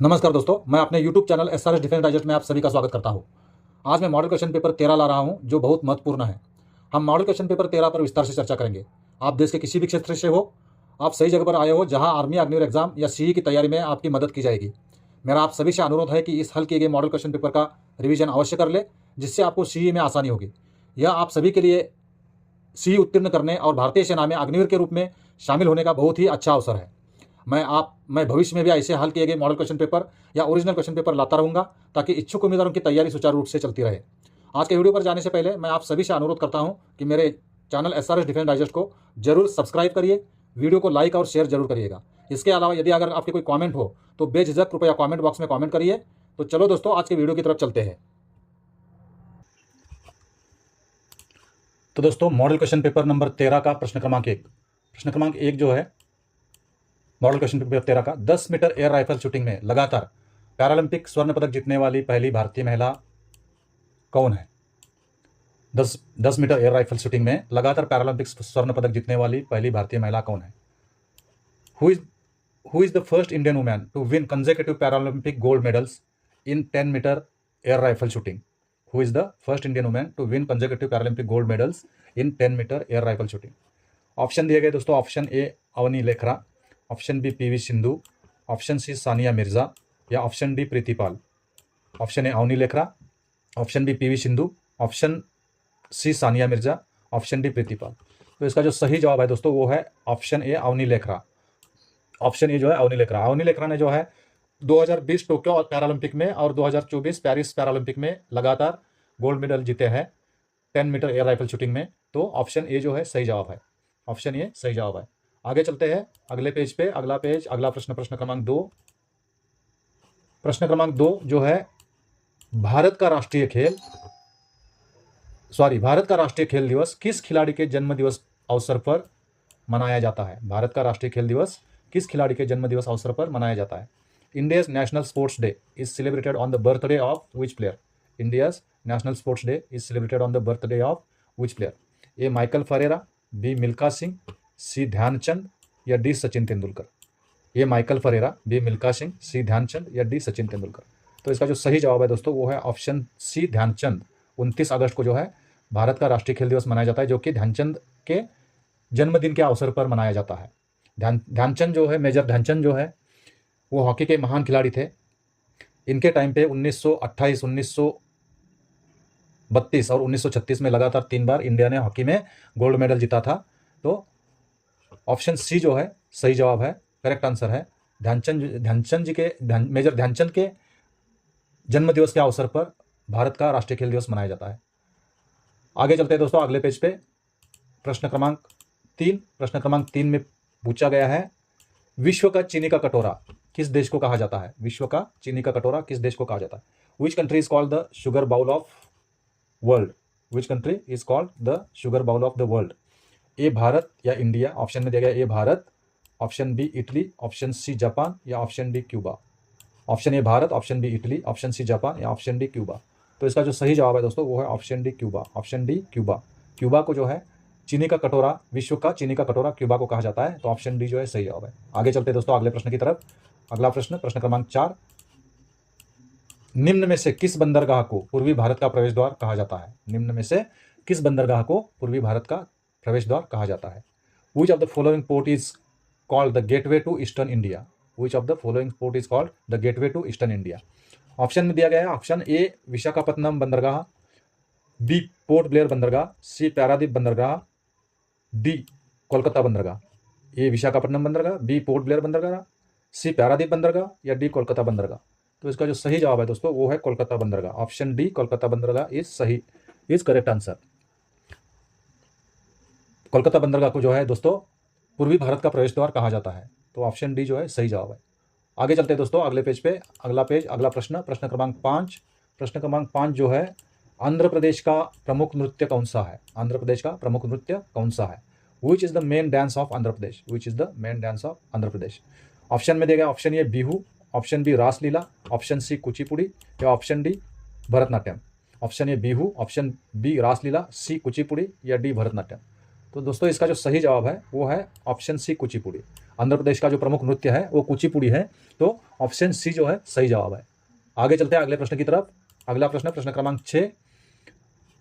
नमस्कार दोस्तों, मैं अपने YouTube channel SRS defence digest में आप सभी का स्वागत करता हूं। आज मैं मॉडल क्वेश्चन पेपर 13 ला रहा हूं, जो बहुत महत्वपूर्ण है। हम मॉडल क्वेश्चन पेपर 13 पर विस्तार से चर्चा करेंगे। आप देश के किसी भी क्षेत्र से हो, आप सही जगह पर आए हो, जहां आर्मी, अग्निवीर एग्जाम या सीई की तैयारी में आपकी मदद की जाएगी। मेरा आप सभी से अनुरोध है कि इस हल किए गए मॉडल क्वेश्चन पेपर का रिवीजन अवश्य कर ले, जिससे आपको सीई में आसानी होगी। यह आप सभी के लिए सीई उत्तीर्ण करने और भारतीय सेना में अग्निवीर के रूप में शामिल होने का बहुत ही अच्छा अवसर है। मैं भविष्य में भी ऐसे हल किए गए मॉडल क्वेश्चन पेपर या ओरिजिनल क्वेश्चन पेपर लाता रहूंगा, ताकि इच्छुक उम्मीदवारों की तैयारी सुचारू रूप से चलती रहे। आज के वीडियो पर जाने से पहले मैं आप सभी से अनुरोध करता हूं कि मेरे चैनल एसआरएस डिफेंस डाइजेस्ट को जरूर सब्सक्राइब करिए, वीडियो को लाइक और शेयर जरूर करिएगा। इसके अलावा यदि अगर आपके कोई कॉमेंट हो तो बेझिझक कृपया कॉमेंट बॉक्स में कॉमेंट करिए। तो चलो दोस्तों, आज के वीडियो की तरफ चलते हैं। तो दोस्तों, मॉडल क्वेश्चन पेपर नंबर 13 का प्रश्न क्रमांक 1 जो है मॉडल क्वेश्चन पेपर 13 का 10 मीटर एयर राइफल शूटिंग में लगातार पैरालंपिक स्वर्ण पदक जीतने वाली पहली भारतीय महिला कौन है? 10 मीटर एयर राइफल शूटिंग में लगातार पैरालंपिक स्वर्ण पदक जीतने वाली पहली भारतीय महिला कौन है? Who is the first Indian woman to win consecutive Paralympic gold medals in 10 metre air rifle shooting? Who is the first Indian woman to win consecutive Paralympic gold medals in 10 metre air rifle shooting? Option दिए गए दोस्तों। Option A Avani Lekhara, option B PV Sindhu, option C Sania Mirza या option D Preeti Pal. Option A Avani Lekhara, option B PV Sindhu, option C Sania Mirza, option D Preeti Pal. तो इसका जो सही जवाब है दोस्तों वो है option A Avani Lekhara. Option A जो है अवनी लेखरा। अवनी लेखरा ने जो है 2020 टोक्यो पैरालंपिक में और 2024 पेरिस पैरालंपिक में लगातार गोल्ड मेडल जीते हैं 10 मीटर एयर राइफल शूटिंग में। तो ऑप्शन ए जो है सही जवाब है। ऑप्शन ए सही जवाब है। आगे चलते हैं अगले पेज पे। अगला प्रश्न, प्रश्न क्रमांक 2। प्रश्न क्रमांक 2 जो है भारत का राष्ट्रीय खेल दिवस किस खिलाड़ी के जन्म दिवस अवसर पर मनाया जाता है? भारत का राष्ट्रीय खेल दिवस किस खिलाड़ी के जन्म दिवस अवसर पर मनाया जाता है? India's national sports day is celebrated on the birthday of which player? India's national sports day is celebrated on the birthday of which player? A Michael Ferreira, B Milkha Singh, C Dhyanchand या डी सचिन तेंदुलकर? ये माइकल फरेरा, बी मिल्खा सिंह, सी ध्यानचंद या डी सचिन तेंदुलकर? तो इसका जो सही जवाब है दोस्तों वो है ऑप्शन सी ध्यानचंद। 29 अगस्त को जो है भारत का राष्ट्रीय खेल दिवस मनाया जाता है, जो कि ध्यानचंद के जन्मदिन के अवसर पर मनाया जाता है। ध्यानचंद जो है, मेजर ध्यानचंद जो है, वो हॉकी के महान खिलाड़ी थे। इनके टाइम पे 1928, 1932 और 1936 में लगातार 3 बार इंडिया ने हॉकी में गोल्ड मेडल जीता था। तो ऑप्शन सी जो है सही जवाब है, करेक्ट आंसर है। ध्यानचंद जी के मेजर ध्यानचंद के जन्म दिवस के अवसर पर भारत का राष्ट्रीय खेल दिवस मनाया जाता है। आगे चलते हैं दोस्तों अगले पेज पे। प्रश्न क्रमांक 3 में पूछा गया है, विश्व का चीनी का कटोरा किस देश को कहा जाता है? विश्व का चीनी का कटोरा किस देश को कहा जाता है? Which country is called the sugar bowl of world? Which country is called the sugar bowl of the world? A Bharat या इंडिया? ऑप्शन में दिया गया A Bharat, option B Italy, option C Japan या option D Cuba? Option A Bharat, option B Italy, option C Japan या option D Cuba? तो इसका जो सही जवाब है दोस्तों वो है option D Cuba. Option D Cuba. Cuba को जो है चीनी का कटोरा, विश्व का चीनी का कटोरा क्यूबा को कहा जाता है। तो ऑप्शन डी जो है सही जवाब है। आगे चलते हैं दोस्तों अगले प्रश्न की तरफ। अगला प्रश्न, प्रश्न क्रमांक 4। निम्न में से किस बंदरगाह को पूर्वी भारत का प्रवेश द्वार कहा जाता है? निम्न में से किस बंदरगाह को पूर्वी भारत का प्रवेश द्वार कहा जाता है? Which of the following port is called the gateway to Eastern India? Which of the following port is called the gateway to Eastern India? Option में दिया गया है ऑप्शन ए विशाखापत्तनम बंदरगाह, बी पोर्ट ब्लेयर बंदरगाह, सी पैरादीप बंदरगाह, डी कोलकाता बंदरगाह। ए विशाखापत्तनम बंदरगाह, बी पोर्ट ब्लेयर बंदरगाह, सी पैरादीप बंदरगाह या डी कोलकाता बंदरगाह? तो इसका जो सही जवाब है दोस्तों वो है कोलकाता बंदरगाह। ऑप्शन डी कोलकाता बंदरगाह इज करेक्ट आंसर। कोलकाता बंदरगाह को जो है दोस्तों पूर्वी भारत का प्रवेश द्वार कहा जाता है। तो ऑप्शन डी जो है सही जवाब है। आगे चलते हैं दोस्तों अगले पेज पे। अगला प्रश्न, प्रश्न क्रमांक 5। प्रश्न क्रमांक 5 जो है आंध्र प्रदेश का प्रमुख नृत्य कौन सा है? आंध्र प्रदेश का प्रमुख नृत्य कौन सा है? Which is the main dance of Andhra Pradesh? Which is the main dance of Andhra Pradesh? Option में देगा option A Bihu, option B Raslila, option C Kuchipudi या option D Bharatanatyam? Option A Bihu, option B Raslila, C Kuchipudi या डी भरतनाट्यम? तो दोस्तों इसका जो सही जवाब है वो है ऑप्शन सी कुचिपुड़ी। आंध्र प्रदेश का जो प्रमुख नृत्य है वो कुचिपुड़ी है। तो ऑप्शन सी जो है सही जवाब है। आगे चलते हैं अगले प्रश्न की तरफ। अगला प्रश्न, प्रश्न क्रमांक 6,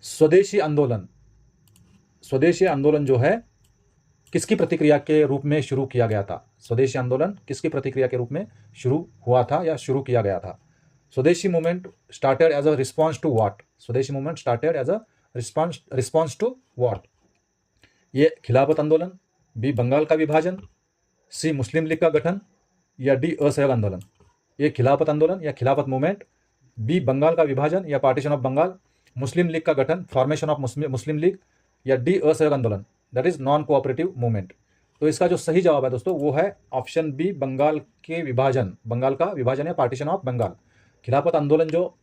स्वदेशी आंदोलन। स्वदेशी आंदोलन जो है किसकी प्रतिक्रिया के रूप में शुरू किया गया था? स्वदेशी आंदोलन किसकी प्रतिक्रिया के रूप में शुरू हुआ था या शुरू किया गया था? Swadeshi movement started as a response to what? Swadeshi movement started as a response to what? ये खिलाफत आंदोलन, बी बंगाल का विभाजन, सी मुस्लिम लीग का गठन, या डी असहयोग आंदोलन? ये खिलाफत आंदोलन या खिलाफत मूवमेंट, बी बंगाल का विभाजन या partition of Bengal, Muslim League का गठन फॉर्मेशन ऑफ मुस्लिम लीग, या डी असहयोग आंदोलन that is non cooperative movement? तो इसका जो सही जवाब है दोस्तों वो है ऑप्शन बी, बंगाल के विभाजन, बंगाल का विभाजन या पार्टीशन ऑफ बंगाल। खिलाफत आंदोलन जो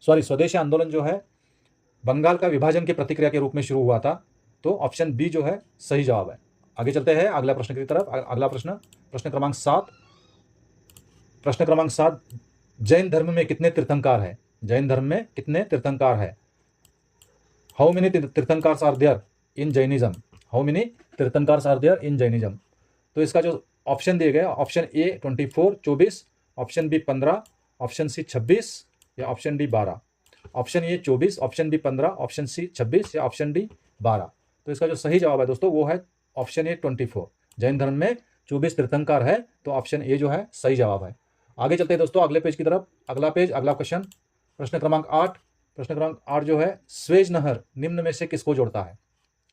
स्वदेशी आंदोलन जो है बंगाल का विभाजन की प्रतिक्रिया के रूप में शुरू हुआ था। तो ऑप्शन बी जो है सही जवाब है। आगे चलते हैं अगला प्रश्न की तरफ। अगला प्रश्न, प्रश्न क्रमांक 7। प्रश्न क्रमांक 7, जैन धर्म में कितने तीर्थंकर है? जैन धर्म में कितने तीर्थंकर है? How many tirthankars are there in Jainism? How many tirthankars are there in Jainism? तो इसका जो ऑप्शन दिए गए, option A 24 24, option B 15, option C 26 या option D 12? Option A 24, option B 15, option C 26 या ऑप्शन डी 12? तो इसका जो सही जवाब है दोस्तों वो है ऑप्शन ए 24। जैन धर्म में 24 तीर्थंकर है। तो ऑप्शन ए जो है सही जवाब है। आगे चलते हैं दोस्तों अगले पेज की तरफ। अगला पेज, अगला क्वेश्चन, प्रश्न क्रमांक 8। प्रश्न क्रमांक 8 जो है, स्वेज नहर निम्न में से किसको जोड़ता है?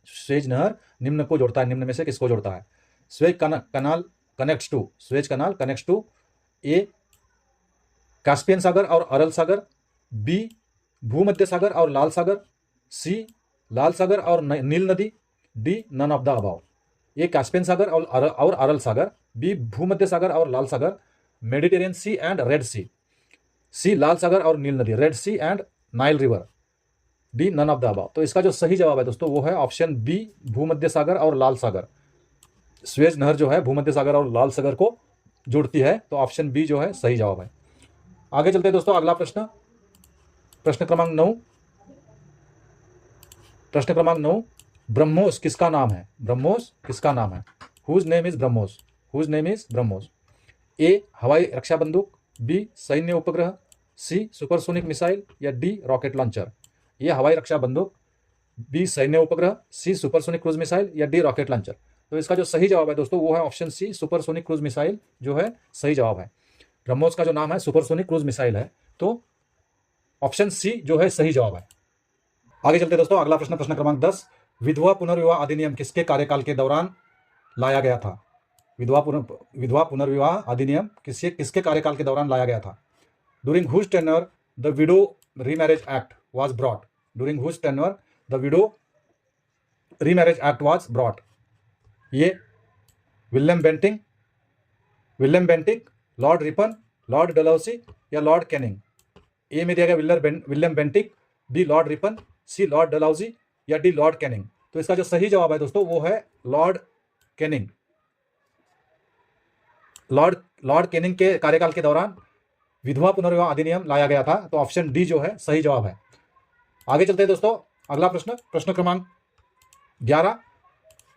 स्वेज नहर निम्न को जोड़ता है, निम्न में से किसको जोड़ता है? Suez canal connects to, Suez canal connects to A Caspian सागर और अरल सागर, बी भूमध्य सागर और लाल सागर, सी लाल सागर और नील नदी, D none of the above? A Caspian सागर और अरल सागर, बी भूमध्य सागर और लाल सागर, Mediterranean Sea and Red Sea, C लाल सागर और नील नदी, Red Sea and Nile River, D none of the above? तो इसका जो सही जवाब है दोस्तों वो है ऑप्शन बी, भूमध्य सागर और लाल सागर। स्वेज नहर जो है भूमध्य सागर और लाल सागर को जोड़ती है। तो ऑप्शन बी जो है सही जवाब है। आगे चलते हैं दोस्तों अगला प्रश्न, प्रश्न क्रमांक 9। प्रश्न क्रमांक 9, ब्रह्मोस किसका नाम है? ब्रह्मोस किसका नाम है? Whose name is BrahMos? Whose name is BrahMos? A हवाई रक्षा बंदूक, बी सैन्य उपग्रह, सी सुपरसोनिक मिसाइल या डी रॉकेट लॉन्चर? ये हवाई रक्षा बंदूक, बी सैन्य उपग्रह, सी सुपरसोनिक क्रूज मिसाइल या डी रॉकेट लॉन्चर? तो इसका जो सही जवाब है दोस्तों वो है option C, supersonic cruise missile जो है सही जवाब है। ब्रह्मोस का जो नाम है सुपरसोनिक क्रूज मिसाइल है। तो ऑप्शन सी जो है सही जवाब है। आगे चलते दोस्तों अगला प्रश्न, प्रश्न क्रमांक 10, विधवा पुनर्विवाह अधिनियम किसके कार्यकाल के दौरान लाया गया था? विधवा पुनर्विवाह अधिनियम किसके कार्यकाल के दौरान लाया गया था? During whose tenure the widow remarriage act was brought? During whose tenure the widow remarriage act was brought? A William Bentinck, Lord Ripon, Lord Dalhousie या लॉर्ड कैनिंग? ए में दिया गया William Bentinck, B Lord Ripon, C Lord Dalhousie या D Lord Canning? तो इसका जो सही जवाब है दोस्तों वो है लॉर्ड कैनिंग। लॉर्ड कैनिंग के कार्यकाल के दौरान विधवा पुनर्विवाह अधिनियम लाया गया था। तो ऑप्शन डी जो है सही जवाब है। आगे चलते हैं दोस्तों अगला प्रश्न, प्रश्न क्रमांक 11।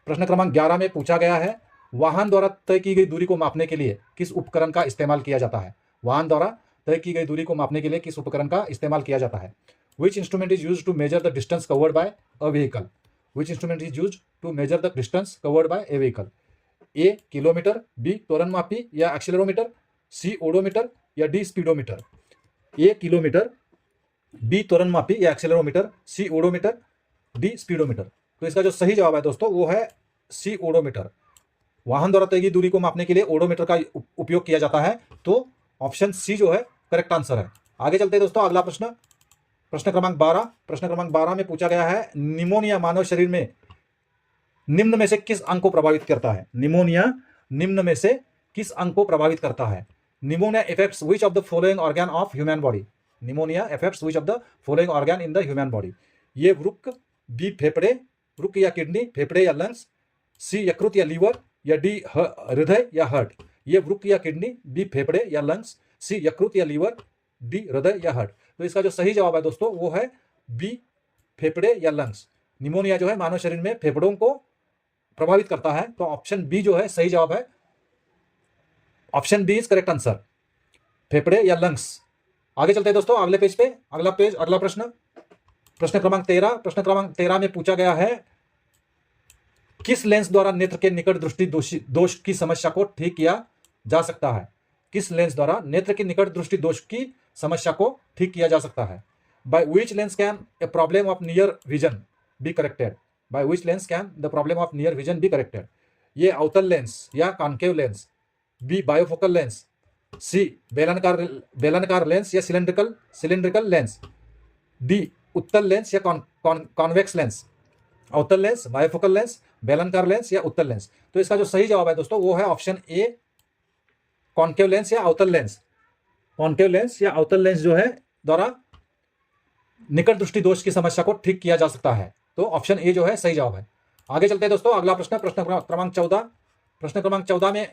प्रश्न क्रमांक 11 में पूछा गया है, वाहन द्वारा तय की गई दूरी को मापने के लिए किस उपकरण का इस्तेमाल किया जाता है? वाहन द्वारा तय की गई दूरी को मापने के लिए किस उपकरण का इस्तेमाल किया जाता है? Which instrument is used to measure the distance covered by a vehicle? Which instrument is used to measure the distance covered by a vehicle? A kilometre, B त्वरणमापी या एक्सीलरोमीटर, सी ओडोमीटर या D speedometer? A kilometre, B त्वरणमापी या accelerometer, C odometer, D speedometer? तो इसका जो सही जवाब है दोस्तों वो है सी ओडोमीटर। वाहन द्वारा तय की दूरी को मापने के लिए ओडोमीटर का उपयोग किया जाता है। तो ऑप्शन सी जो है करेक्ट आंसर है। आगे चलते हैं दोस्तों अगला प्रश्न, प्रश्न क्रमांक 12। प्रश्न क्रमांक 12 में पूछा गया है, निमोनिया मानव शरीर में निम्न में से किस अंग को प्रभावित करता है? निमोनिया निम्न में से किस अंग को प्रभावित करता है? Pneumonia effects which of the following organ of human body? Pneumonia effects which of the following organ in the human body? ये वृक्क, बी फेफड़े, वृक्क या किडनी, फेफड़े या लंग्स, सी यकृत या लीवर या डी हृदय या हार्ट? ये वृक्क या किडनी, बी फेफड़े या लंग्स, सी यकृत या लीवर, डी हृदय या हार्ट? तो इसका जो सही जवाब है दोस्तों वो है बी फेफड़े या लंग्स। निमोनिया जो है मानव शरीर में फेफड़ों को प्रभावित करता है। तो ऑप्शन बी जो है सही जवाब है। Option B is correct answer, फेफड़े या लंग्स। आगे चलते हैं दोस्तों अगले पेज पे, अगला प्रश्न, प्रश्न क्रमांक 13। प्रश्न क्रमांक 13 में पूछा गया है किस लेंस द्वारा नेत्र के निकट दृष्टि दोष की समस्या को ठीक किया जा सकता है? किस लेंस द्वारा नेत्र के निकट दृष्टि दोष की समस्या को ठीक किया जा सकता है? By which lens can a problem of near vision be corrected? By which lens can the problem of near vision be corrected? A अवतल लेंस या concave lens, B bifocal lens, C बेलनाकार लेंस या cylindrical lens, D उत्तल lens या convex lens. अवतल lens, bifocal lens, बेलनाकार lens या उत्तल लेंस। तो इसका जो सही जवाब है दोस्तों वो है ऑप्शन ए, कॉन्केव लेंस या अवतल लेंस। कॉन्केव लेंस या अवतल लेंस जो है द्वारा निकट दृष्टि दोष की समस्या को ठीक किया जा सकता है। तो ऑप्शन ए जो है सही जवाब है। आगे चलते हैं दोस्तों अगला प्रश्न, प्रश्न क्रमांक 14। प्रश्न क्रमांक 14 में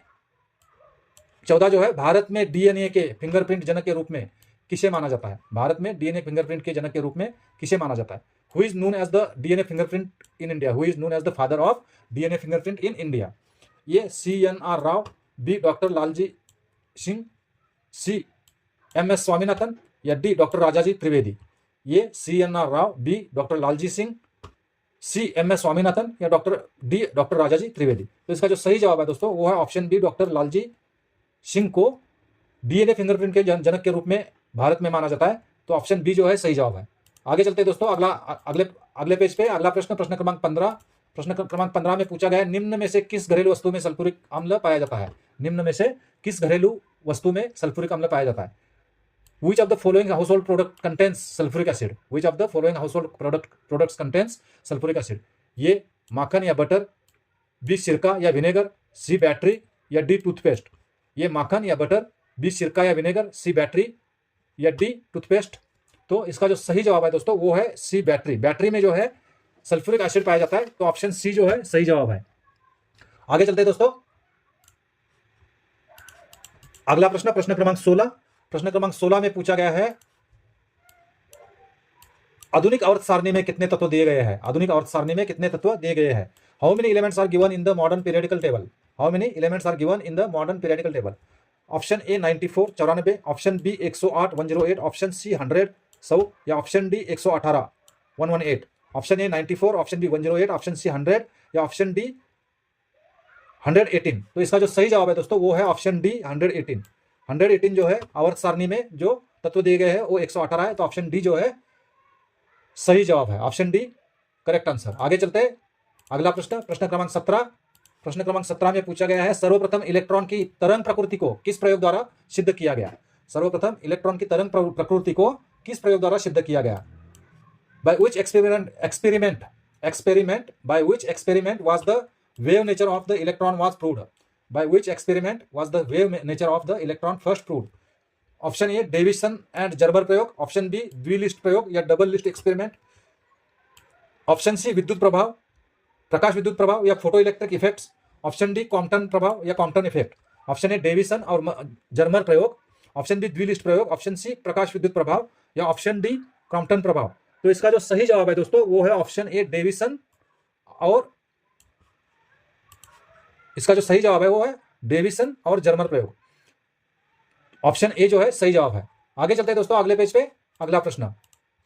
14 जो है भारत में डीएनए के फिंगरप्रिंट जनक के रूप में किसे माना जाता है? भारत में डीएनए फिंगरप्रिंट के जनक के रूप में किसे माना जाता है? Who is known as the DNA fingerprint in India? Who is known as the father of DNA fingerprint in India? A CNR Rao, B doctor Lalji Singh, C MS Swaminathan या D doctor Rajaji Trivedi? A CNR Rao, B doctor Lalji Singh, C MS Swaminathan या D doctor Rajaji Trivedi? तो इसका जो सही जवाब है दोस्तों वो है option B, doctor Lalji Singh को डीएनए फिंगरप्रिंट के जनक के रूप में भारत में माना जाता है। तो ऑप्शन बी जो है सही जवाब है। आगे चलते हैं दोस्तों अगले पेज पे अगला प्रश्न, प्रश्न क्रमांक 15। प्रश्न क्रमांक 15 में पूछा गया है निम्न में से किस घरेलू वस्तु में सल्फ्यूरिक अम्ल पाया जाता है? निम्न में से किस घरेलू वस्तु में सल्फ्यूरिक अम्ल पाया जाता है? Which of the following household product contains sulfuric acid? Which of the following household products contains sulfuric acid? ये माखन या बटर, बी सिरका या विनेगर, सी बैटरी या डी टूथपेस्ट? ये माखन या बटर, बी सिरका या विनेगर, सी बैटरी या डी टूथपेस्ट? तो इसका जो सही जवाब है दोस्तों वो है सी बैटरी। बैटरी में जो है सल्फ्यूरिक एसिड पाया जाता है। तो ऑप्शन सी जो है सही जवाब है। आगे चलते हैं दोस्तों अगला प्रश्न, प्रश्न क्रमांक 16। प्रश्न क्रमांक 16 में पूछा गया है आधुनिक आवर्त सारणी में कितने तत्व दिए गए हैं? आधुनिक आवर्त सारणी में कितने तत्व दिए गए हैं? How many elements are given in the modern periodical table? How many elements are given in the modern periodical table? Option A 94 94, option B 108 108, option C 100 100 या option D 118 118? Option A 94, option B 108, option C 100 या option D 118? तो इसका जो सही जवाब है दोस्तों वो है ऑप्शन डी 118। 118 जो है आवर्त सारणी में जो तत्व दिए गए हैं वो 118 है। तो ऑप्शन डी जो है सही जवाब है, ऑप्शन डी करेक्ट आंसर। आगे चलते हैं अगला प्रश्न, प्रश्न क्रमांक 17। प्रश्न क्रमांक 17 में पूछा गया है सर्वप्रथम इलेक्ट्रॉन की तरंग प्रकृति को किस प्रयोग द्वारा सिद्ध किया गया? सर्वप्रथम इलेक्ट्रॉन की तरंग प्रकृति को किस प्रयोग द्वारा सिद्ध किया गया? By which experiment by which experiment was the wave nature of the electron was proved? By which experiment was the wave nature of the electron first proved? Option A Davisson and Germer प्रयोग, option B द्विलिस्ट प्रयोग या double लिस्ट experiment, option C विद्युत प्रभाव, प्रकाश विद्युत प्रभाव या photo electric effects, option D Compton प्रभाव या Compton effect? Option A Davisson और जर्मर प्रयोग, ऑप्शन बी द्विलिस्ट प्रयोग, ऑप्शन सी प्रकाश विद्युत प्रभाव या ऑप्शन डी कॉम्पटन प्रभाव? तो इसका जो सही जवाब है दोस्तों वो है ऑप्शन ए डेविसन और इसका जो सही जवाब है वो है डेविसन और जर्मर प्रयोग। ऑप्शन ए जो है सही जवाब है। आगे चलते हैं दोस्तों अगले पेज पे अगला प्रश्न,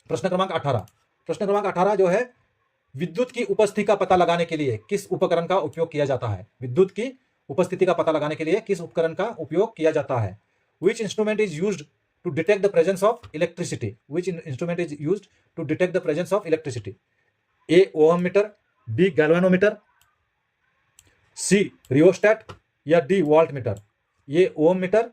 प्रश्न क्रमांक 18। प्रश्न क्रमांक 18 जो है विद्युत की उपस्थिति का पता लगाने के लिए किस उपकरण का उपयोग किया जाता है? विद्युत की उपस्थिति का पता लगाने के लिए किस उपकरण का उपयोग किया जाता है? Which instrument is used to detect the presence of electricity? Which instrument is used to detect the presence of electricity? A ohm meter, B galvanometer, C rheostat या D volt meter? A ohm meter,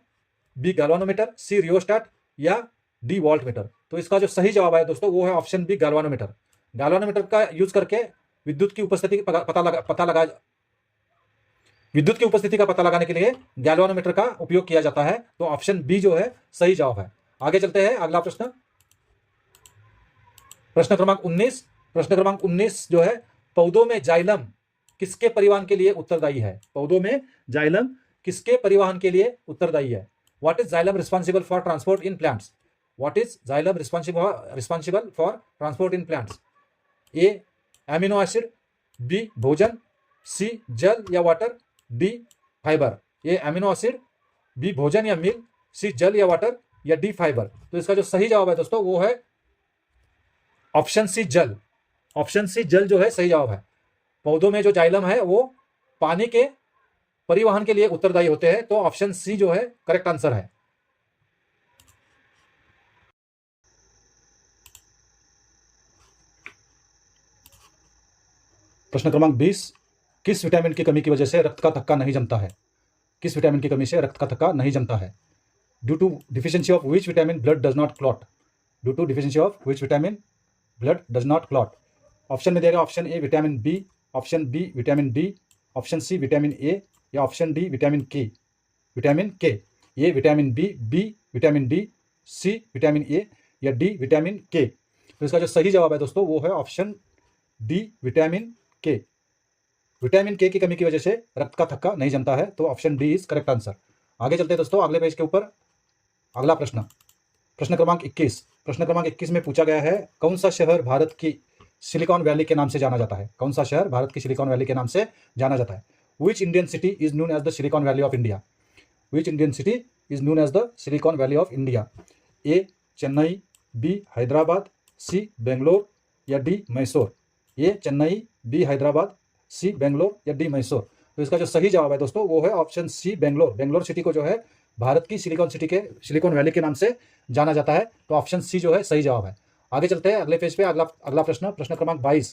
B galvanometer, C rheostat या D volt meter? तो इसका जो सही जवाब है दोस्तों वो है ऑप्शन बी गैल्वेनोमीटर। गैल्वेनोमीटर का यूज करके विद्युत की उपस्थिति का पता लगाने के लिए गैल्वेनोमीटर का उपयोग किया जाता है। तो ऑप्शन बी जो है सही जवाब है। आगे चलते हैं अगला प्रश्न, प्रश्न क्रमांक 19। प्रश्न क्रमांक 19 जो है पौधों में जाइलम किसके परिवहन के लिए उत्तरदायी है? पौधों में जाइलम किसके परिवहन के लिए उत्तरदायी है? What is xylem responsible for transport in plants? What is xylem responsible for transport in plants? A amino acid, B भोजन, सी जल या water, D fibre? A amino acid, B भोजन या मील, सी जल या वाटर, या डी फाइबर। तो इसका जो सही जवाब है दोस्तों वो है ऑप्शन सी जल। ऑप्शन सी जल जो है सही जवाब है। पौधों में जो जाइलम है वो पानी के परिवहन के लिए उत्तरदायी होते हैं, तो ऑप्शन सी जो है करेक्ट आंसर है। प्रश्न क्रमांक 20, किस विटामिन की कमी की वजह से रक्त का थक्का नहीं जमता है? किस विटामिन की कमी से रक्त का थक्का नहीं जमता है? Due to deficiency of which vitamin blood does not clot. Due to deficiency of which vitamin blood does not clot. Option में देगा option A vitamin B, option B vitamin D, option C vitamin A, या option D vitamin K. Vitamin K, A vitamin B, B vitamin D, C vitamin A, या D vitamin के। तो इसका जो सही जवाब है दोस्तों वो है option D vitamin K. Vitamin के की कमी की वजह से रक्त का थक्का नहीं जमता है, तो option D is correct answer. आगे चलते हैं दोस्तों अगले पेज के ऊपर। अगला प्रश्न, प्रश्न क्रमांक 21। प्रश्न क्रमांक 21 में पूछा गया है कौन सा शहर भारत की सिलिकॉन वैली के नाम से जाना जाता है? कौन सा शहर भारत की सिलिकॉन वैली के नाम से जाना जाता है? Which Indian city is known as the Silicon Valley of India. Which Indian city is known as the Silicon Valley of India. A Chennai, B Hyderabad, C Bangalore, या D Mysore. A Chennai, B Hyderabad, C Bangalore, या D Mysore. तो इसका जो सही जवाब है दोस्तों वो है option C Bangalore. Bangalore city को जो है भारत की सिलिकॉन वैली के नाम से जाना जाता है, तो ऑप्शन सी जो है सही जवाब है। आगे चलते हैं अगले पेज पे। अगला प्रश्न, प्रश्न क्रमांक 22।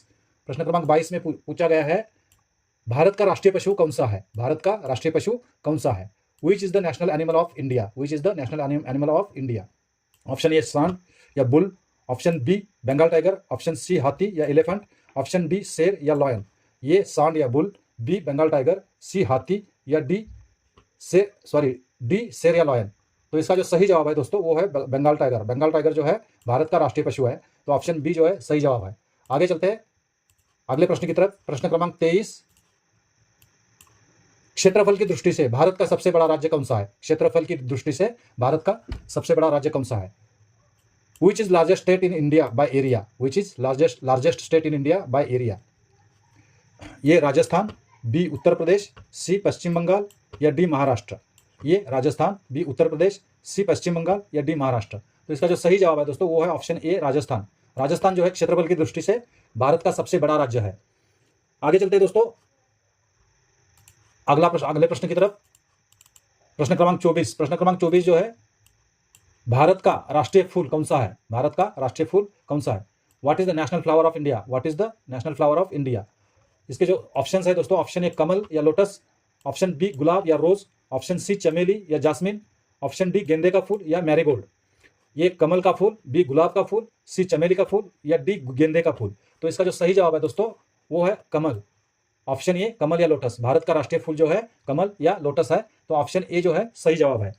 प्रश्न क्रमांक 22 में पूछा गया है भारत का राष्ट्रीय पशु कौन सा है? भारत का राष्ट्रीय पशु कौन सा है? Which is the national animal of India. Which is the national animal of India. Option A सांड या bull, option B Bengal tiger, option C हाथी या एलिफेंट, ऑप्शन डी शेर या लॉयन। ये सांड या बुल, बी बंगाल टाइगर, सी हाथी, या डी शेर या लॉयन। तो इसका जो सही जवाब है दोस्तों वो है बंगाल टाइगर। बंगाल टाइगर जो है भारत का राष्ट्रीय पशु है, तो ऑप्शन बी जो है सही जवाब है। आगे चलते हैं अगले प्रश्न की तरफ। प्रश्न क्रमांक 23, क्षेत्रफल की दृष्टि से भारत का सबसे बड़ा राज्य कौन सा है? क्षेत्रफल की दृष्टि से भारत का सबसे बड़ा राज्य कौन सा है? Which is largest state in India by area. Which is largest state in India by area. ये राजस्थान, बी उत्तर प्रदेश, सी पश्चिम बंगाल, या डी महाराष्ट्र। ये राजस्थान, बी उत्तर प्रदेश, सी पश्चिम बंगाल, या डी महाराष्ट्र। तो इसका जो सही जवाब है दोस्तों वो है ऑप्शन ए राजस्थान। राजस्थान जो है क्षेत्रफल की दृष्टि से भारत का सबसे बड़ा राज्य है। आगे चलते हैं दोस्तों अगले प्रश्न की तरफ। प्रश्न क्रमांक 24। प्रश्न क्रमांक 24 जो है भारत का राष्ट्रीय फूल कौन सा है? भारत का राष्ट्रीय फूल कौन सा है? What is the national flower of India. What is the national flower of India. इसके जो ऑप्शन है दोस्तों, ऑप्शन ए कमल या लोटस, ऑप्शन बी गुलाब या रोज, ऑप्शन सी चमेली या जास्मिन, ऑप्शन डी गेंदे का फूल या मैरीगोल्ड। ये कमल का फूल, बी गुलाब का फूल, सी चमेली का फूल, या डी गेंदे का फूल। तो इसका जो सही जवाब है दोस्तों वो है कमल। ऑप्शन ए कमल या लोटस। भारत का राष्ट्रीय फूल जो है कमल या लोटस है, तो ऑप्शन ए जो है सही जवाब है।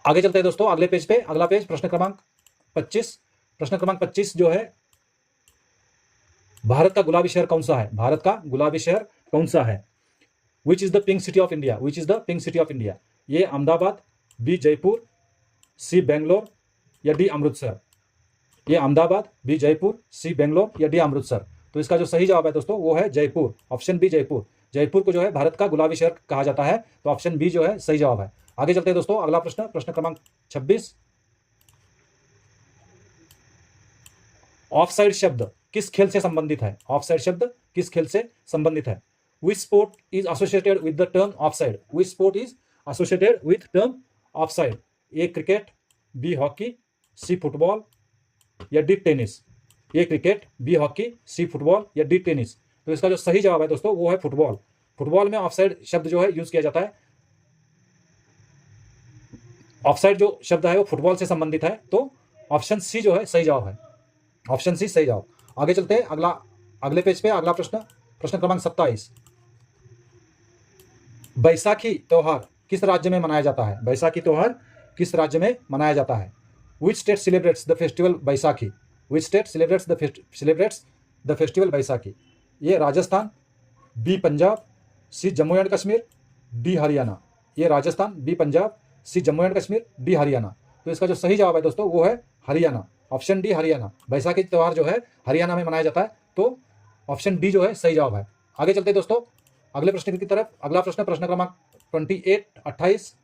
आगे चलते हैं दोस्तों अगले पेज पे। अगला पेज प्रश्न क्रमांक 25। प्रश्न क्रमांक 25 जो है भारत का गुलाबी शहर कौन सा है? भारत का गुलाबी शहर कौन सा है? Which is the pink city of India. Which is the pink city of India. ये अहमदाबाद, बी जयपुर, सी बेंगलोर, या डी अमृतसर। ये अहमदाबाद, बी जयपुर, सी बेंगलोर, या डी अमृतसर। तो इसका जो सही जवाब है दोस्तों वो है जयपुर। Option B Jaipur. जयपुर को जो है भारत का गुलाबी शहर कहा जाता है, तो ऑप्शन बी जो है सही जवाब है। आगे चलते हैं दोस्तों अगला प्रश्न, प्रश्न क्रमांक 26। ऑफसाइड शब्द किस खेल से संबंधित है? ऑफसाइड शब्द किस खेल से संबंधित है? Which sport is associated with the term offside. Which sport is associated with term offside. A cricket, B hockey, C football, या D tennis. A cricket, B hockey, C football, या डी टेनिस। तो इसका जो सही जवाब है दोस्तों वो है फुटबॉल। फुटबॉल में ऑफसाइड शब्द जो है यूज किया जाता है। ऑफसाइड जो शब्द है वो फुटबॉल से संबंधित है, तो ऑप्शन सी जो है सही जवाब है। ऑप्शन सी सही जवाब। आगे चलते हैं अगले पेज पे। अगला प्रश्न, प्रश्न क्रमांक 27। बैसाखी त्योहार किस राज्य में मनाया जाता है? बैसाखी त्योहार किस राज्य में मनाया जाता है? Which state celebrates the festival Baisakhi. Which state celebrates the festival Baisakhi. A Rajasthan, B Punjab, C Jammu and Kashmir, D Haryana. A Rajasthan, B Punjab, C Jammu and Kashmir, D Haryana. तो इसका जो सही जवाब है दोस्तों वो है हरियाणा। Option D Haryana. बैसाखी त्योहार जो है हरियाणा में मनाया जाता है, तो ऑप्शन डी जो है सही जवाब है। आगे चलते हैं दोस्तों अगले प्रश्न की तरफ। अगला प्रश्न, प्रश्न क्रमांक 28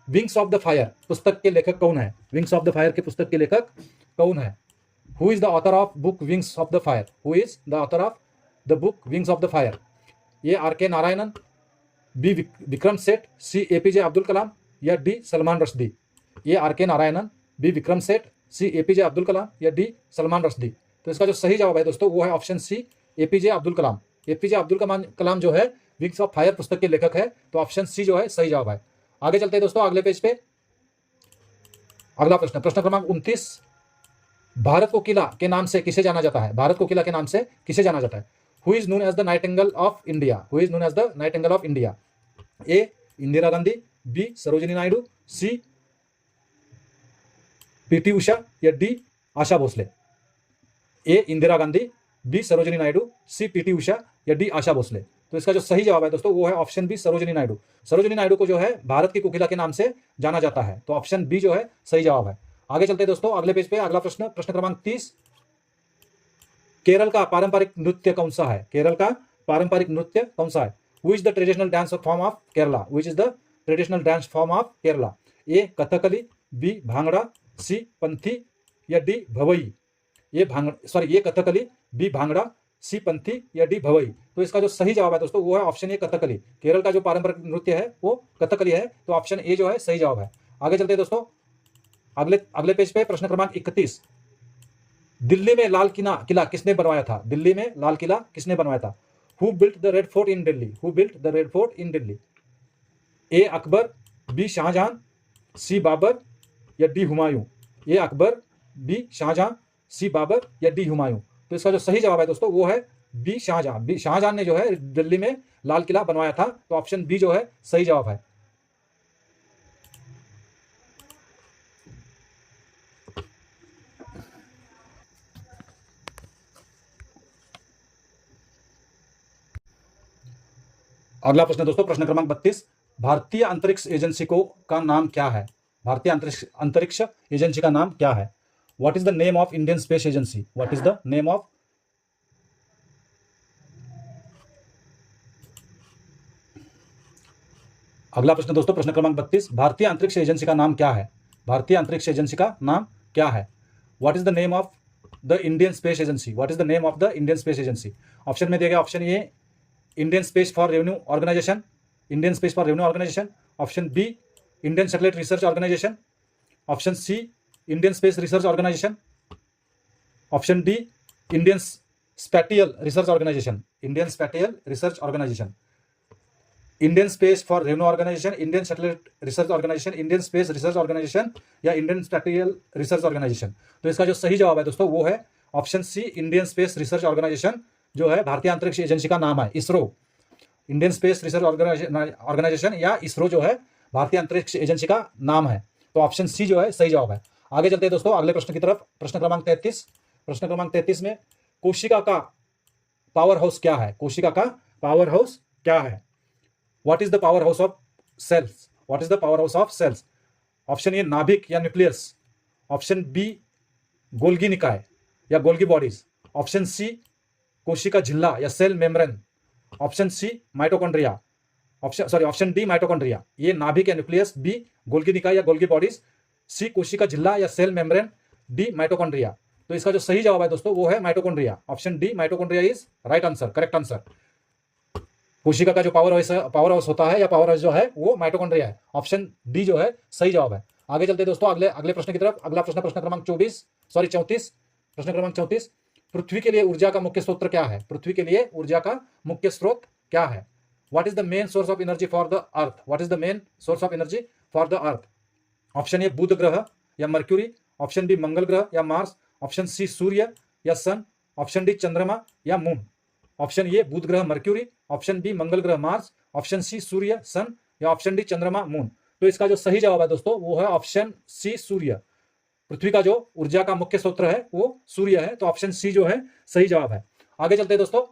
विंग्स ऑफ द फायर पुस्तक के लेखक कौन है? विंग्स ऑफ द फायर के पुस्तक के लेखक कौन है? Who is the author of book wings of the fire? Who is the author of the book wings of the fire? A R के नारायणन, बी विक्रम सेठ, सी एपीजे अब्दुल कलाम या D Salman Rushdie? A R के Narayanan, B Vikram Seth, सी APJ Abdul Kalam या डी सलमान रश्दी? तो इसका जो सही जवाब है दोस्तों वो है ऑप्शन सी, एपीजे अब्दुल कलाम। एपीजे अब्दुल कलाम जो है विंग्स ऑफ फायर पुस्तक के लेखक है, तो ऑप्शन सी जो है सही जवाब है। आगे चलते हैं दोस्तों अगले पेज पे। अगला प्रश्न, प्रश्न क्रमांक 29, भारत को किला के नाम से किसे जाना जाता है? भारत को किला के नाम से किसे जाना जाता है? Who is known as the nightingale of India? Who is known as the nightingale of India? A Indira Gandhi, B Sarojini Naidu, C PT Usha या D Asha Bhosle? A Indira Gandhi, B Sarojini Naidu, C PT Usha या डी आशा भोसले? तो इसका जो सही जवाब है दोस्तों वो है ऑप्शन बी, सरोजिनी नायडू। सरोजिनी नायडू को जो है भारत की कोकिला के नाम से जाना जाता है, तो ऑप्शन बी जो है सही जवाब है। आगे चलते हैं दोस्तों अगले पेज पे। अगला प्रश्न, प्रश्न क्रमांक 30, केरल का पारंपरिक नृत्य कौन सा है? केरल का पारंपरिक नृत्य कौन सा है? Which is the traditional dance form of Kerala? Which is the traditional dance form of Kerala? A Kathakali, B Bhangra, C Panthi या D Bhavai? A Kathakali, B Bhangra, C Panthi या डी भवई? तो इसका जो सही जवाब है दोस्तों वो है ऑप्शन ए, कथकली। केरल का जो पारंपरिक नृत्य है वो कथकली है, तो ऑप्शन ए जो है सही जवाब है। आगे चलते हैं दोस्तों अगले पेज पे। प्रश्न क्रमांक 31, दिल्ली में लाल किला किसने बनवाया था? दिल्ली में लाल किला किसने बनवाया था? Who built the Red Fort in Delhi? Who built the Red Fort in Delhi? A Akbar, B Shahjahan, C Babur या D Humayun? A Akbar, B Shahjahan, C Babur या डी हुमायूं? तो इसका जो सही जवाब है दोस्तों वो है बी शाहजहां। बी शाहजहां ने जो है दिल्ली में लाल किला बनवाया था, तो ऑप्शन बी जो है सही जवाब है। अगला प्रश्न दोस्तों, प्रश्न क्रमांक 32, भारतीय अंतरिक्ष एजेंसी का नाम क्या है? भारतीय अंतरिक्ष एजेंसी का नाम क्या है? What is the name of Indian space agency? What is the name of अगला प्रश्न दोस्तों, प्रश्न क्रमांक 32, भारतीय अंतरिक्ष एजेंसी का नाम क्या है? भारतीय अंतरिक्ष एजेंसी का नाम क्या है? What is the name of the Indian space agency? What is the name of the Indian space agency? Option में दिया गया option A Indian space for revenue organisation, Indian space for revenue organisation. Option B Indian satellite research organisation. Option C Indian space research organisation. Option D Indian spatial research organisation, Indian spatial research organisation. Indian space for revenue organisation, Indian satellite research organisation, Indian space research organisation या Indian spatial research organisation? तो इसका जो सही जवाब है दोस्तों वो है option C, Indian space research organisation जो है भारतीय अंतरिक्ष एजेंसी का नाम है, ISRO. Indian space research organisation या इसरो जो है भारतीय अंतरिक्ष एजेंसी का नाम है, तो ऑप्शन सी जो है सही जवाब है। आगे चलते हैं दोस्तों अगले प्रश्न की तरफ। प्रश्न क्रमांक 33, प्रश्न क्रमांक 33 में कोशिका का पावर हाउस क्या है? कोशिका का पावर हाउस क्या है? What is the power house of cells? What is the power house of cells? Option A नाभिक या न्यूक्लियस। ऑप्शन बी गोल्गी निकाय या गोल्गी बॉडीज। ऑप्शन सी कोशिका झिल्ला या cell membrane. Option C mitochondria. Option D mitochondria. A नाभिक या nucleus, B Golgi निकाय या गोल्गी बॉडीज, सी कोशिका झिल्ला या सेल मेम्ब्रेन, डी माइटोकॉन्ड्रिया। तो इसका जो सही जवाब है दोस्तों वो है mitochondria. Option D mitochondria is right answer, correct answer. कोशिका का जो पावर हाउस होता है या पावर हाउस जो है वो माइटोकॉन्ड्रिया है। ऑप्शन डी जो है सही जवाब है। आगे चलते दोस्तों अगले प्रश्न की तरफ। अगला प्रश्न क्रमांक 34। प्रश्न क्रमांक 34, पृथ्वी के लिए ऊर्जा का मुख्य स्रोत क्या है? पृथ्वी के लिए ऊर्जा का मुख्य स्रोत क्या है? What is the main source of energy for the earth? What is the main source of energy for the earth? Option A बुध ग्रह या मर्क्यूरी। ऑप्शन बी मंगल ग्रह या मार्स। ऑप्शन सी सूर्य या सन। ऑप्शन डी चंद्रमा या मून? ऑप्शन ए बुध ग्रह मर्क्यूरी, ऑप्शन बी मंगल ग्रह मार्स, ऑप्शन सी सूर्य सन या ऑप्शन डी चंद्रमा मून? तो इसका जो सही जवाब है दोस्तों वो है ऑप्शन सी सूर्य। पृथ्वी का जो ऊर्जा का मुख्य स्रोत है वो सूर्य है, तो ऑप्शन सी जो है सही जवाब है। आगे चलते हैं दोस्तों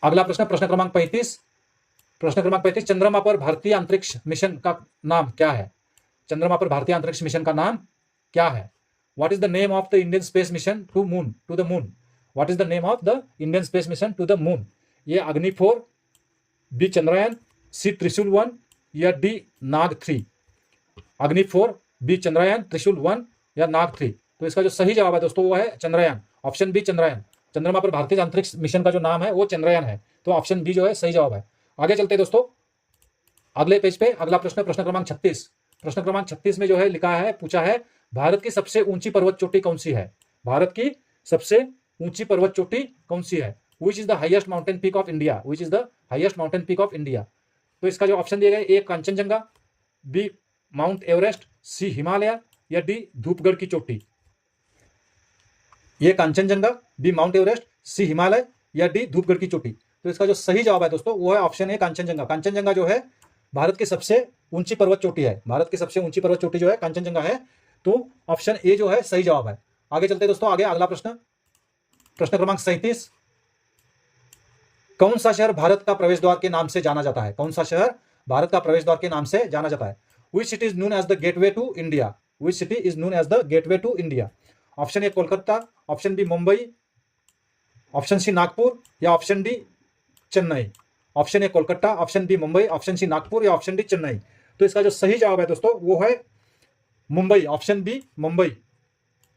अगला प्रश्न, प्रश्न क्रमांक 35। प्रश्न क्रमांक 35, चंद्रमा पर भारतीय अंतरिक्ष मिशन का नाम क्या है? चंद्रमा पर भारतीय अंतरिक्ष मिशन का नाम क्या है? What is the name of the Indian space mission to the moon? What is the name of the Indian space mission to the moon? A Agni 4, B Chandrayaan, सी त्रिशूल 1 या डी नाग 3। अग्नि 4, बी चंद्रयान, त्रिशूल 1 या नाग 3। तो इसका जो सही जवाब है दोस्तों वो है चंद्रयान, ऑप्शन बी चंद्रयान। चंद्रमा पर भारतीय अंतरिक्ष मिशन का जो नाम है वो चंद्रयान है, तो ऑप्शन बी जो है सही जवाब है। आगे चलते हैं दोस्तों अगले पेज पे। अगला प्रश्न, प्रश्न क्रमांक 36। प्रश्न क्रमांक 36 में जो है लिखा है, पूछा है भारत की सबसे ऊंची पर्वत चोटी कौन सी है? भारत की सबसे ऊंची पर्वत चोटी कौन सी है? Which is the highest mountain peak of India, which is the highest mountain peak of India. तो इसका जो ऑप्शन दिए गए, ए कंचनजंगा, बी माउंट एवरेस्ट, सी हिमालय या डी धूपगढ़ की चोटी। ये कांचनजंगा, बी माउंट एवरेस्ट, सी हिमालय या डी धूपगढ़ की चोटी। तो इसका जो सही जवाब है दोस्तों वो है ऑप्शन ए कांचनजंगा। कांचनजंगा जो है भारत की सबसे ऊंची पर्वत चोटी है। भारत की सबसे ऊंची पर्वत चोटी जो है कांचनजंगा है, तो ऑप्शन ए जो है सही जवाब है। आगे चलते हैं दोस्तों, आगे अगला प्रश्न, प्रश्न क्रमांक 37। कौन सा शहर भारत का प्रवेश द्वार के नाम से जाना जाता है? कौन सा शहर भारत का प्रवेश द्वार के नाम से जाना जाता है? Which city is known as the gateway to India? Which city is known as the gateway to India? Option A Kolkata, option B Mumbai, option C Nagpur या option D Chennai. Option A Kolkata, option B Mumbai, option C Nagpur या option D Chennai. तो इसका जो सही जवाब है दोस्तों वो है मुंबई, ऑप्शन बी मुंबई।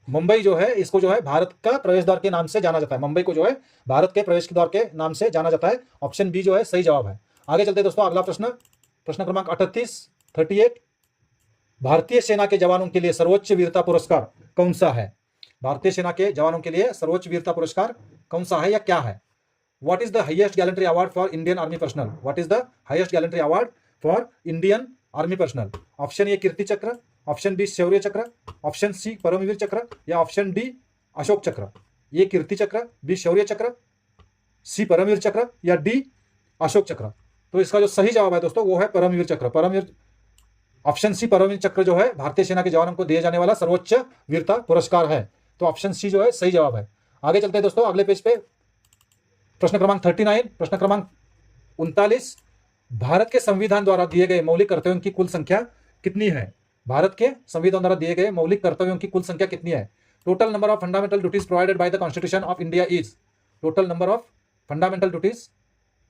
मुंबई जो है इसको जो है भारत का प्रवेश द्वार के नाम से जाना जाता है। मुंबई को जो है भारत के प्रवेश द्वार के नाम से जाना जाता है। ऑप्शन बी जो है सही जवाब है। आगे चलते हैं दोस्तों, अगला प्रश्न, प्रश्न क्रमांक 38। भारतीय सेना के जवानों के लिए सर्वोच्च वीरता पुरस्कार कौन सा है? भारतीय सेना के जवानों के लिए सर्वोच्च वीरता पुरस्कार कौन सा है या क्या है? What is the highest gallantry award for Indian army personnel? What is the highest gallantry award for Indian army personnel? Option A Kirti Chakra, option B शौर्य चक्र, ऑप्शन सी परमवीर चक्र या ऑप्शन डी अशोक चक्र। ये कीर्ति चक्र, बी शौर्य चक्र, सी परमवीर चक्र या डी अशोक चक्र। तो इसका जो सही जवाब है दोस्तों वो है परमवीर चक्र। परमवीर, ऑप्शन सी परमवीर चक्र जो है भारतीय सेना के जवानों को दिए जाने वाला सर्वोच्च वीरता पुरस्कार है, तो ऑप्शन सी जो है सही जवाब है। आगे चलते हैं दोस्तों अगले पेज पे, प्रश्न क्रमांक 39। प्रश्न क्रमांक 39, भारत के संविधान द्वारा दिए गए मौलिक कर्तव्यों की कुल संख्या कितनी है? भारत के संविधान द्वारा दिए गए मौलिक कर्तव्यों की कुल संख्या कितनी है? Total number of fundamental duties provided by the constitution of India is, total number of fundamental duties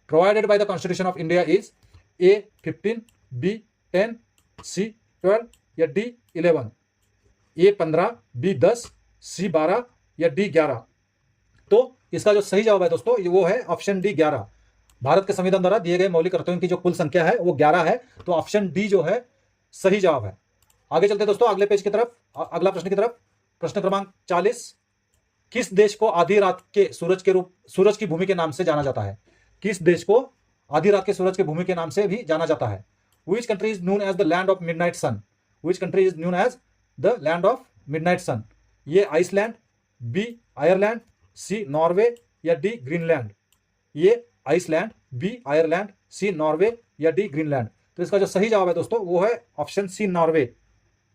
provided by the constitution of India is A 15, B 10, C 12 या डी 11। ए 15, बी 10, सी 12 या डी 11। तो इसका जो सही जवाब है दोस्तों वो है ऑप्शन डी 11। भारत के संविधान द्वारा दिए गए मौलिक कर्तव्यों की जो कुल संख्या है वो 11 है, तो ऑप्शन डी जो है सही जवाब है। आगे चलते हैं दोस्तों अगले पेज की तरफ, अगला प्रश्न की तरफ। प्रश्न क्रमांक 40, किस देश को आधी रात के सूरज की भूमि के नाम से जाना जाता है? किस देश को आधी रात के सूरज की भूमि के नाम से भी जाना जाता है? Which country is known as the land of midnight sun? Which country is known as the land of midnight sun? ये आइसलैंड, बी आयरलैंड, सी नॉर्वे या डी ग्रीनलैंड। ये आइसलैंड, बी आयरलैंड, सी नॉर्वे या डी ग्रीनलैंड। तो इसका जो सही जवाब है दोस्तों वो है ऑप्शन सी नॉर्वे।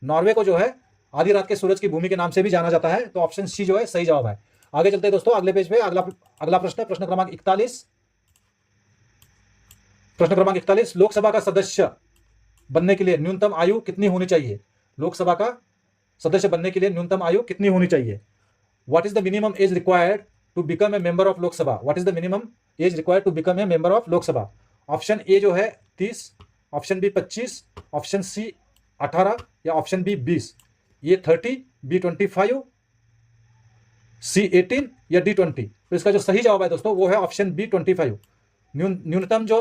नॉर्वे को जो है आधी रात के सूरज की भूमि के नाम से भी जाना जाता है, तो ऑप्शन सी जो है सही जवाब है। आगे चलते हैं दोस्तों अगले पेज पे, अगला प्रश्न, प्रश्न क्रमांक 41। प्रश्न क्रमांक 41, लोकसभा का सदस्य बनने के लिए न्यूनतम आयु कितनी होनी चाहिए? लोकसभा का सदस्य बनने के लिए न्यूनतम आयु कितनी होनी चाहिए? What is the minimum age required to become a member of Lok Sabha? What is the minimum age required to become a member of Lok Sabha? Option A जो है 30, ऑप्शन बी 25, ऑप्शन सी 18 या ऑप्शन बी 20। ये 30, बी 25, सी 18 या D 20। तो इसका जो सही जवाब है दोस्तों वो है ऑप्शन बी 25। न्यूनतम जो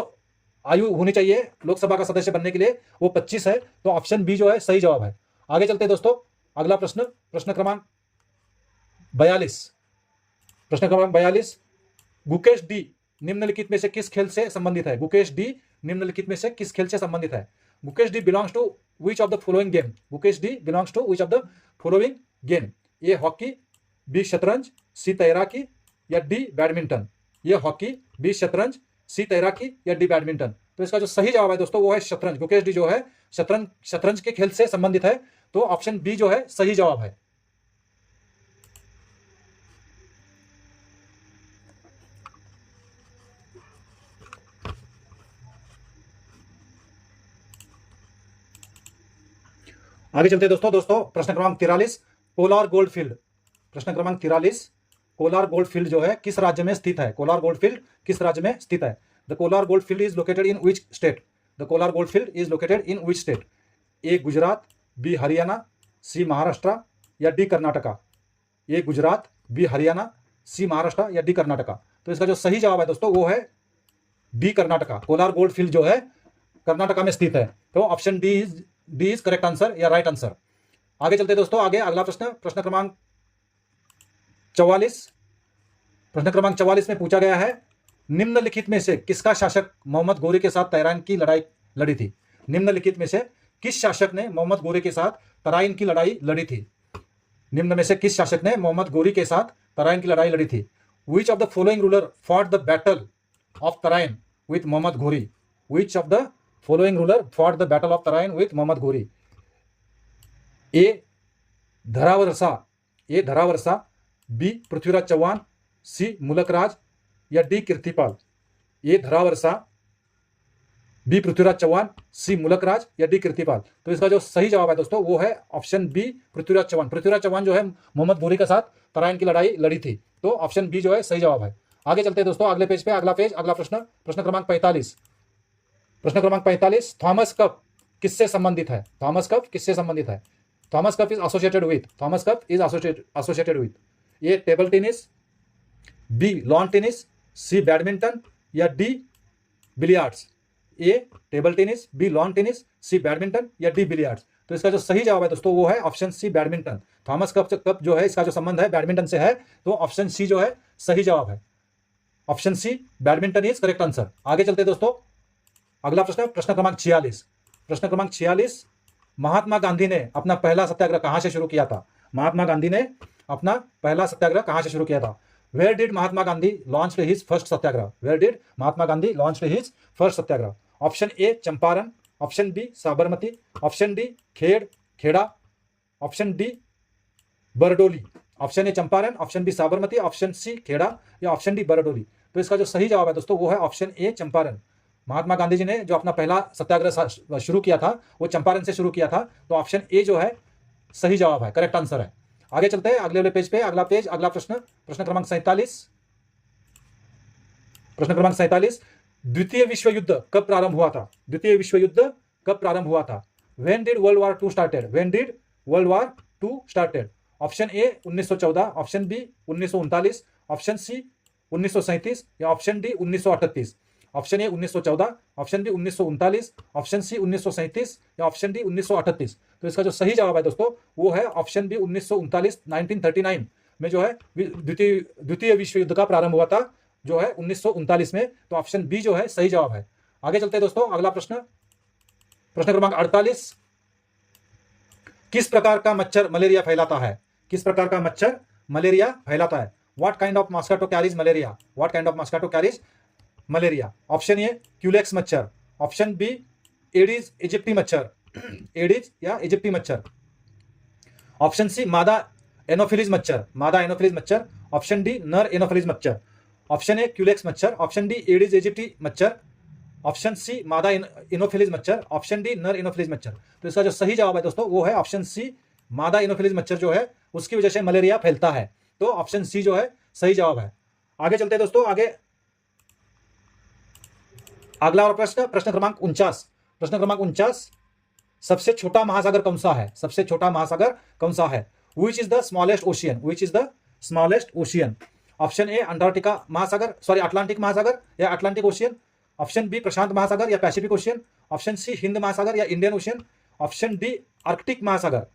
आयु होनी चाहिए लोकसभा का सदस्य बनने के लिए वो 25 है, तो ऑप्शन बी जो है सही जवाब है। आगे चलते हैं दोस्तों अगला प्रश्न, प्रश्न क्रमांक 42। प्रश्न क्रमांक 42, गुकेश डी निम्नलिखित में से किस खेल से संबंधित है? गुकेश डी निम्नलिखित में से किस खेल से संबंधित है? Gukesh D belongs to which of the following game? Gukesh D belongs to which of the following game? A hockey, B शतरंज, सी तैराकी या D badminton. A hockey, B शतरंज, सी तैराकी या डी बैडमिंटन। तो इसका जो सही जवाब है दोस्तों वो है शतरंज। गुकेश डी जो है शतरंज के खेल से संबंधित है, तो ऑप्शन बी जो है सही जवाब है। आगे चलते हैं दोस्तों प्रश्न क्रमांक 43, कोलार गोल्ड फील्ड। प्रश्न क्रमांक 43, कोलार गोल्ड फील्ड जो है किस राज्य में स्थित है? कोलार गोल्ड फील्ड किस राज्य में स्थित है? The Kolar gold field is located in which state? The Kolar gold field is located in which state? A Gujarat, B Haryana, C Maharashtra या D Karnataka? A Gujarat, B Haryana, C Maharashtra या डी कर्नाटका? तो इसका जो सही जवाब है दोस्तों वो है D Karnataka. Kolar gold field जो है कर्नाटका में स्थित है। तो option D is correct answer या राइट आंसर। आगे चलते दोस्तों, आगे अगला प्रश्न, प्रश्न क्रमांक 44। प्रश्न क्रमांक 44 में पूछा गया है, निम्नलिखित में से किसका शासक मोहम्मद गोरी के साथ तराइन की लड़ाई लड़ी थी? निम्नलिखित में से किस शासक ने मोहम्मद गोरी के साथ तराइन की लड़ाई लड़ी थी? निम्न में से किस शासक ने मोहम्मद गोरी के साथ तराइन की लड़ाई लड़ी थी? Which of the following ruler fought the battle of Tarain with Mohammad Ghori? Which of the following ruler fought the battle of Tarain with Mohammad Ghori? A Dharavarsha, B Prithviraj Chauhan, C Mulraj या D Kirtipal? A Dharavarsha, B Prithviraj Chauhan, C Mulraj या डी कीर्तिपाल? तो इसका जो सही जवाब है दोस्तों वो है ऑप्शन बी पृथ्वीराज चौहान। पृथ्वीराज चौहान जो है मोहम्मद घोरी के साथ तराइन की लड़ाई लड़ी थी। तो ऑप्शन बी जो है सही जवाब है। आगे चलते हैं दोस्तों अगले पेज पे, अगला प्रश्न, प्रश्न क्रमांक 45। प्रश्न क्रमांक 45, थॉमस कप किससे संबंधित है? थॉमस कप किससे संबंधित है? Thomas cup is associated with A table tennis, B lawn tennis, C badminton या D billiards? A table tennis, B lawn tennis, C badminton या डी बिलियर्ड्स? तो इसका जो सही जवाब है दोस्तों वो है option C badminton. Thomas cup जो है इसका जो संबंध है बैडमिंटन से है। तो ऑप्शन सी जो है सही जवाब है। Option C badminton is correct answer. आगे चलते दोस्तों, अगला प्रश्न, प्रश्न क्रमांक 46। प्रश्न क्रमांक 46, महात्मा गांधी ने अपना पहला सत्याग्रह कहां से शुरू किया था? महात्मा गांधी ने अपना पहला सत्याग्रह कहां से शुरू किया था? Where did Mahatma Gandhi launch his first satyagraha? Where did Mahatma Gandhi launch his first satyagraha? Option A Champaran, option B Sabarmati, option D Kheda, option D Bardoli? Option A Champaran, option B Sabarmati, option C Kheda या ऑप्शन डी बरडोली? तो इसका जो सही जवाब है दोस्तों वो है ऑप्शन ए चंपारण। महात्मा गांधी जी ने जो अपना पहला सत्याग्रह शुरू किया था वो चंपारण से शुरू किया था। तो ऑप्शन ए जो है सही जवाब है, करेक्ट आंसर है। आगे चलते हैं अगले वाले पेज पे, अगला प्रश्न, प्रश्न क्रमांक 47। प्रश्न क्रमांक 47, द्वितीय विश्व युद्ध कब प्रारंभ हुआ था? द्वितीय विश्व युद्ध कब प्रारंभ हुआ था? When did World War II started? When did World War II started? Option A 1914, option B 1939, option C 1937 या option D 1938? Option A 1914, option B 1939, option C 1937 या ऑप्शन डी 1938? तो इसका जो सही जवाब है दोस्तों वो है ऑप्शन बी 1939। 1939 में जो है द्वितीय विश्व युद्ध का प्रारंभ हुआ था जो है 1939 में। तो ऑप्शन बी जो है सही जवाब है। आगे चलते हैं दोस्तों अगला प्रश्न, प्रश्न क्रमांक 48, किस प्रकार का मच्छर मलेरिया फैलाता है? किस प्रकार का मच्छर मलेरिया फैलाता है? What kind of mosquito carries malaria? What kind of mosquito carries malaria? Option A Culex मच्छर, ऑप्शन बी एडिस इजिप्टी मच्छर, एडिस या इजिप्टी मच्छर, ऑप्शन सी मादा एनोफिलीज मच्छर, मादा एनोफिलीज मच्छर, ऑप्शन डी नर एनोफिलीज मच्छर? ऑप्शन ए क्यूलेक्स मच्छर, ऑप्शन डी एडिस इजिप्टी मच्छर, ऑप्शन सी मादा इनोफिलीज मच्छर, ऑप्शन डी नर इनोफिलीज मच्छर? तो इसका जो सही जवाब है दोस्तों वो है ऑप्शन सी मादा इनोफिलीज मच्छर जो है उसकी वजह से मलेरिया फैलता है। तो ऑप्शन सी जो है सही जवाब है। आगे चलते हैं दोस्तों, आगे अगला प्रश्न, प्रश्न क्रमांक 49। प्रश्न क्रमांक 49, सबसे छोटा महासागर कौन सा है? सबसे छोटा महासागर कौन सा है? Which is the smallest ocean? Which is the smallest ocean? Option A Antarctica महासागर, अटलांटिक महासागर या अटलांटिक ओशियन, ऑप्शन बी प्रशांत महासागर या Pacific Ocean, option C Hind महासागर या Indian Ocean, option D Arctic महासागर,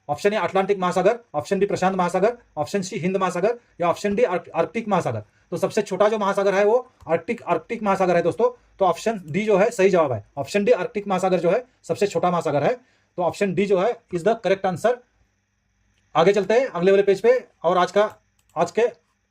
ऑप्शन ए अटलांटिक महासागर, ऑप्शन बी प्रशांत महासागर, ऑप्शन सी हिंद महासागर या ऑप्शन डी आर्कटिक महासागर? तो सबसे छोटा जो महासागर है वो आर्कटिक महासागर है दोस्तों। तो ऑप्शन डी जो है सही जवाब है। ऑप्शन डी आर्कटिक महासागर जो है सबसे छोटा महासागर है। तो ऑप्शन डी जो है इज द करेक्ट आंसर। आगे चलते हैं अगले वाले पेज पे और आज के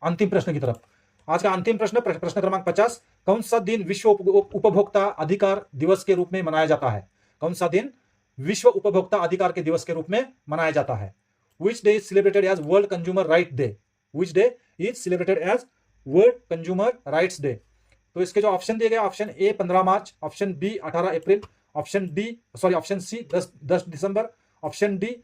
अंतिम प्रश्न की तरफ। आज का अंतिम प्रश्न, प्रश्न क्रमांक 50, कौन सा दिन विश्व उपभोक्ता अधिकार दिवस के रूप में मनाया जाता है? कौन सा दिन विश्व उपभोक्ता अधिकार के दिवस के रूप में मनाया जाता है? Which day is celebrated as World Consumer Right Day? Which day is celebrated as World Consumer Rights Day? तो इसके जो ऑप्शन दिए गए, option A 15 March, option B 18 April, option C 10 दिसंबर, ऑप्शन डी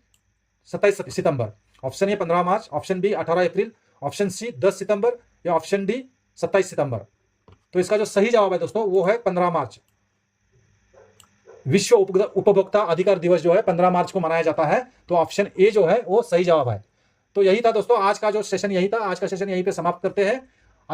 27 सितंबर? Option A 15 March, option B 18 April, option C 10 सितंबर या option D 27 सितंबर? तो इसका जो सही जवाब है दोस्तों वो है 15 मार्च। विश्व उपभोक्ता अधिकार दिवस जो है 15 मार्च को मनाया जाता है। तो ऑप्शन ए जो है वो सही जवाब है। तो यही था दोस्तों आज का जो सेशन, यही था आज का सेशन, यहीं पे समाप्त करते हैं।